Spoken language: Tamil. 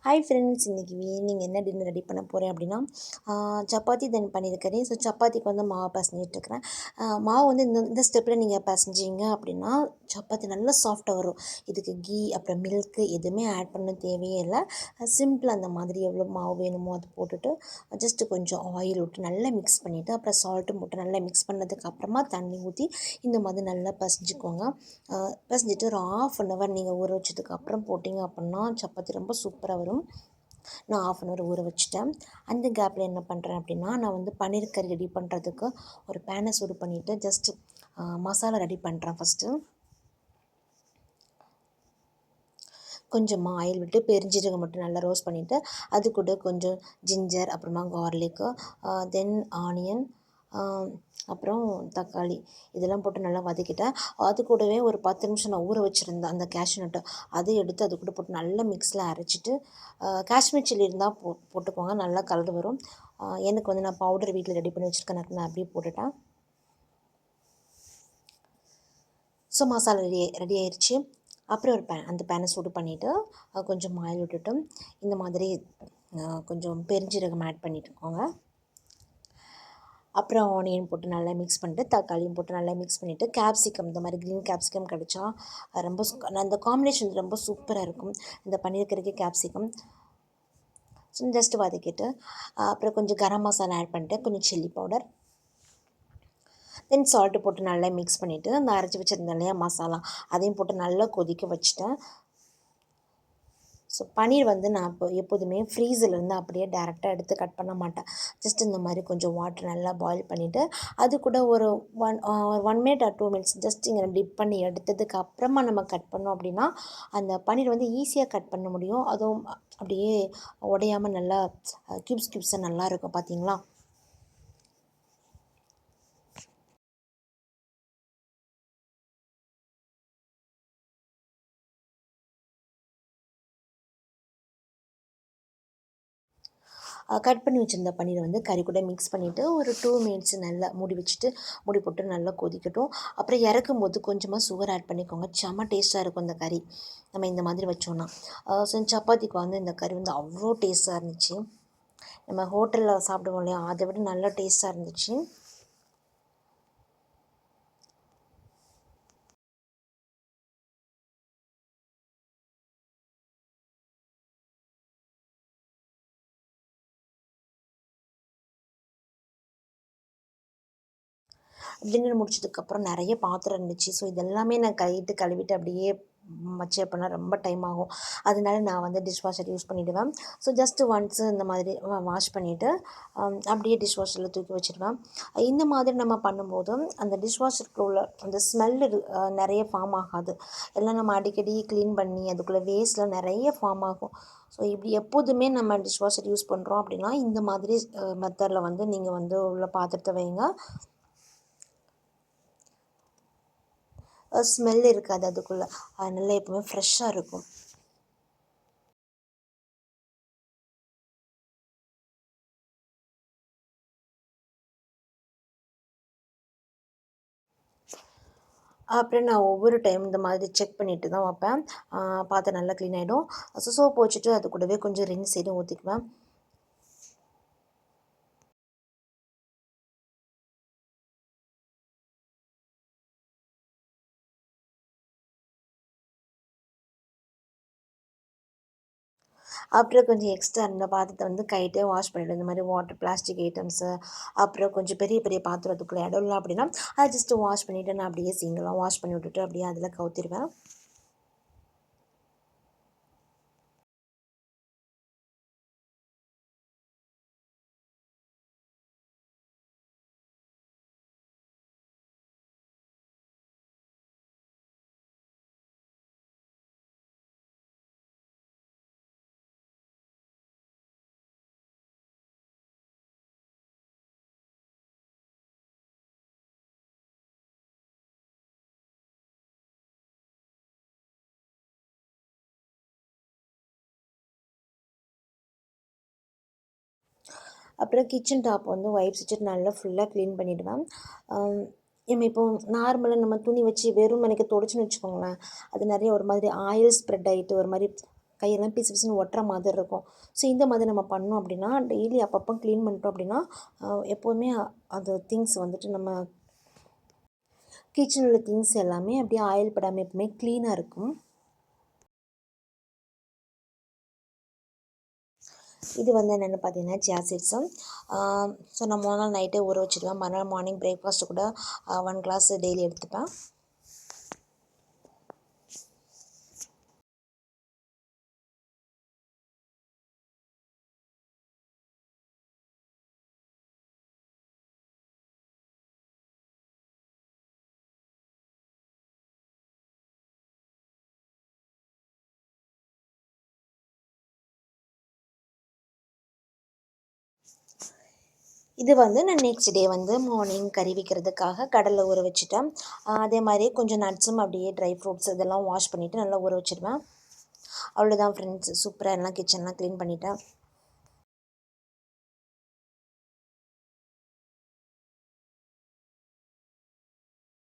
ஹாய் ஃப்ரெண்ட்ஸ், இன்றைக்கி ஈவினிங் என்ன டின்னர் ரெடி பண்ண போகிறேன் அப்படின்னா, சப்பாத்தி தென் பண்ணியிருக்கிறேன். ஸோ சப்பாத்திக்கு வந்து மாவு பிசைஞ்சிட்ருக்கிறேன். மாவு வந்து இந்த இந்த ஸ்டெப்பில் நீங்கள் பிசைஞ்சிங்க அப்படின்னா சப்பாத்தி நல்லா சாஃப்டாக வரும். இதுக்கு கீ அப்புறம் மில்க்கு எதுவுமே ஆட் பண்ண தேவையே இல்லை. சிம்பிள் அந்த மாதிரி எவ்வளோ மாவு வேணுமோ அது போட்டுட்டு ஜஸ்ட்டு கொஞ்சம் ஆயில் விட்டு நல்லா மிக்ஸ் பண்ணிவிட்டு அப்புறம் சால்ட்டும் போட்டு நல்லா மிக்ஸ் பண்ணதுக்கு அப்புறமா தண்ணி ஊற்றி இந்த மாதிரி நல்லா பிசைஞ்சிக்கோங்க. பிசைஞ்சிட்டு ஒரு ஆஃப் அன் ஹவர் நீங்கள் ஊற வச்சதுக்கு அப்புறம் போட்டிங்க அப்படின்னா சப்பாத்தி ரொம்ப சூப்பராக வரும். நான் ஆஃப் அன் ஹவர் ஊற வச்சுட்டேன். அந்த கேப்பில் என்ன பண்ணுறேன் அப்படின்னா, நான் வந்து பன்னீர் கறி ரெடி பண்ணுறதுக்கு ஒரு பேனை சூடு பண்ணிவிட்டு ஜஸ்ட்டு மசாலா ரெடி பண்ணுறேன் ஃபஸ்ட்டு. கொஞ்சமாக ஆயில் விட்டு பெருஞ்சீரகம் மட்டும் நல்லா ரோஸ்ட் பண்ணிவிட்டு அது கூட கொஞ்சம் ஜிஞ்சர் அப்புறமா கார்லிக்கு தென் ஆனியன் அப்புறம் தக்காளி இதெல்லாம் போட்டு நல்லா வதக்கிட்டேன். அது கூடவே ஒரு 10 நிமிஷம் நான் ஊற வச்சுருந்தேன் அந்த கேஷ்யூ நட்டை அதை எடுத்து அது கூட போட்டு நல்லா மிக்ஸில் அரைச்சிட்டு காஷ்மீர் சில்லி இருந்தால் போட்டுக்கோங்க, நல்லா கலர் வரும். எனக்கு வந்து நான் பவுடர் வீட்டில் ரெடி பண்ணி வச்சுருக்கேன், நான் அப்படியே போட்டுட்டேன். ஸோ மசாலா ரெடி ஆயிடுச்சு. அப்புறம் ஒரு அந்த பேனை சூடு பண்ணிவிட்டு கொஞ்சம் ஆயில் விட்டுட்டு இந்த மாதிரி கொஞ்சம் பெருஞ்சீரகம் ஆட் பண்ணிட்டுக்கோங்க. அப்புறம் ஆனியன் போட்டு நல்லா மிக்ஸ் பண்ணிட்டு தக்காளியும் போட்டு நல்லா மிக்ஸ் பண்ணிவிட்டு கேப்சிகம் இந்த மாதிரி க்ரீன் கேப்சிகம் கிடச்சா ரொம்ப அந்த காம்பினேஷன் ரொம்ப சூப்பராக இருக்கும். இந்த பன்னீர் கறிக்கு கேப்சிகம் ஜஸ்ட்டு வதக்கிட்டு அப்புறம் கொஞ்சம் கரம் மசாலா ஆட் பண்ணிட்டு கொஞ்சம் சில்லி பவுடர் தென் சால்ட்டு போட்டு நல்லா மிக்ஸ் பண்ணிவிட்டு அந்த அரைச்சி வச்சுருந்தேன் இல்லையா மசாலா அதையும் போட்டு நல்லா கொதிக்க வச்சுட்டேன். ஸோ பன்னீர் வந்து நான் இப்போ எப்போதுமே ஃப்ரீஸர்லேருந்து அப்படியே டேரெக்டாக எடுத்து கட் பண்ண மாட்டேன். ஜஸ்ட் இந்த மாதிரி கொஞ்சம் வாட்டர் நல்லா பாயில் பண்ணிவிட்டு அது கூட ஒரு 1 மினிட் ஆர் 2 மினிட்ஸ் ஜஸ்ட் இங்கே டிப் பண்ணி எடுத்ததுக்கு அப்புறமா நம்ம கட் பண்ணோம் அப்படின்னா அந்த பன்னீர் வந்து ஈஸியாக கட் பண்ண முடியும். அதுவும் அப்படியே உடையாமல் நல்லா க்யூப்ஸாக நல்லாயிருக்கும் பார்த்தீங்களா. கட் பண்ணி வச்சுருந்த பன்னீரை வந்து கறி கூட மிக்ஸ் பண்ணிவிட்டு ஒரு 2 மினிட்ஸ் நல்லா மூடி வச்சுட்டு மூடி போட்டு நல்லா கொதிக்கட்டும். அப்புறம் இறக்கும்போது கொஞ்சமாக சுகர் ஆட் பண்ணிக்கோங்க, செம்ம டேஸ்ட்டாக இருக்கும் இந்த கறி நம்ம இந்த மாதிரி வச்சோன்னா. ஸோ சப்பாத்திக்கு வந்து இந்த கறி வந்து அவ்வளோ டேஸ்ட்டாக இருந்துச்சு. நம்ம ஹோட்டலில் சாப்பிடுவோம் இல்லையா, அதை விட நல்லா டேஸ்ட்டாக இருந்துச்சு. டின்னர் முடிச்சதுக்கப்புறம் நிறைய பாத்திரம் இருந்துச்சு. ஸோ இதெல்லாமே நான் கையிட்டு கழுவிட்டு அப்படியே வச்சு அப்படின்னா ரொம்ப டைம் ஆகும். அதனால நான் வந்து டிஷ் வாஷர் யூஸ் பண்ணிவிடுவேன். ஸோ ஜஸ்ட்டு ஒன்ஸு இந்த மாதிரி வாஷ் பண்ணிவிட்டு அப்படியே டிஷ் வாஷரில் தூக்கி வச்சுடுவேன். இந்த மாதிரி நம்ம பண்ணும்போது அந்த டிஷ் வாஷருக்குள்ள உள்ள அந்த ஸ்மெல்லு நிறைய ஃபார்ம் ஆகாது. எல்லாம் நம்ம அடிக்கடி க்ளீன் பண்ணி அதுக்குள்ளே வேஸ்ட்லாம் நிறைய ஃபார்ம் ஆகும். ஸோ இப்படி எப்போதுமே நம்ம டிஷ் வாஷர் யூஸ் பண்ணுறோம் அப்படின்னா இந்த மாதிரி மெத்தடில் வந்து நீங்கள் வந்து உள்ள பாத்திரத்தை வைங்க. ஸ்மெல் இருக்காது அதுக்குள்ளே, அதனால எப்போவுமே ஃப்ரெஷ்ஷாக இருக்கும். அப்புறம் நான் ஒவ்வொரு டைம் இந்த மாதிரி செக் பண்ணிவிட்டு தான் வைப்பேன். பாத்திரம் நல்லா க்ளீன் ஆகிடும். சோப்பு வச்சுட்டு அது கூடவே கொஞ்சம் ரின் சைடும் ஊற்றிக்குவேன். அப்புறம் கொஞ்சம் எக்ஸ்ட்ரா இருந்த பாத்திரத்தை வந்து கைட்டே வாஷ் பண்ணிவிடுவேன். இந்த மாதிரி வாட்டர் பிளாஸ்டிக் ஐட்டம்ஸு அப்புறம் கொஞ்சம் பெரிய பெரிய பாத்திரம் அதுக்குள்ளே இடம் இல்லை அப்படின்னா அதை ஜஸ்ட்டு வாஷ் பண்ணிவிட்டு நான் அப்படியே சிங்கெல்லாம் வாஷ் பண்ணி விட்டுட்டு அப்படியே அதில் கவுத்திடுவேன். அப்புறம் கிச்சன் டாப் வந்து வைப்ஸ் வச்சுட்டு நல்லா ஃபுல்லாக க்ளீன் பண்ணிவிடுவேன். நம்ம இப்போ நார்மலாக நம்ம துணி வச்சு வெறும் மணிக்கு துடைச்சின்னு வச்சுக்கோங்களேன், அது நிறைய ஒரு மாதிரி ஆயில் ஸ்ப்ரெட் ஆகிட்டு ஒரு மாதிரி கையெல்லாம் பிசு பிசுன்னு ஒட்டுற மாதிரி இருக்கும். ஸோ இந்த மாதிரி நம்ம பண்ணோம் அப்படின்னா, டெய்லி அப்பப்போ க்ளீன் பண்ணிட்டோம் அப்படின்னா, எப்போவுமே அந்த திங்ஸ் வந்துட்டு நம்ம கிச்சனில் உள்ள திங்ஸ் எல்லாமே அப்படியே ஆயில் படாமல் எப்பவுமே க்ளீனாக இருக்கும். இது வந்து என்னென்னு பார்த்தீங்கன்னா சியா சீட்ஸும். ஸோ நான் முதல் நாள் நைட்டே ஊற வச்சுடுவேன். மறுநாள் மார்னிங் பிரேக்ஃபாஸ்ட்டு கூட 1 கிளாஸ் டெய்லி எடுத்துப்பேன். இது வந்து நான் நெக்ஸ்ட் டே வந்து மார்னிங் கறி வைக்கிறதுக்காக கடலை ஊற வச்சுட்டேன். அதே மாதிரி கொஞ்சம் நட்ஸும் அப்படியே ட்ரை ஃப்ரூட்ஸ் இதெல்லாம் வாஷ் பண்ணிவிட்டு நல்லா ஊற வச்சுருவேன். அவ்வளோதான் ஃப்ரெண்ட்ஸ், சூப்பராக எல்லாம் கிச்சன்லாம் க்ளீன் பண்ணிட்டேன்.